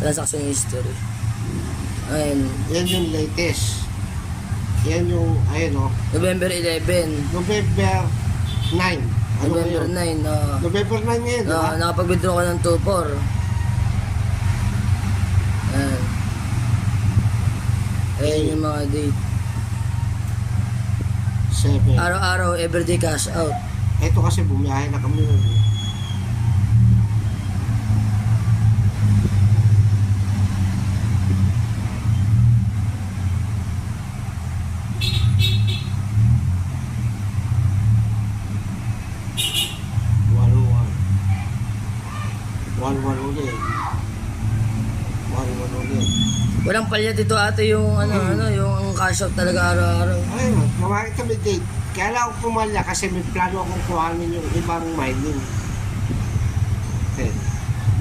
transaction history. Ayun. Yan yung latest. Yan yung, ayun o. November 11. November 9. Ano November ngayon? 9. November 9 ngayon, di ba? Nakapag-withdraw ka ng 2-4. Ayan. Ayan yung mga date. 7. Araw-araw, everyday cash out. Ito kasi bumiyahe na kami. One ulit. Walang palyat ito ate yung yung cash out talaga araw-araw. Ayun, kumain kami date. Kaya lang ako pumalya kasi may plano akong kuhanin yung ibang mining.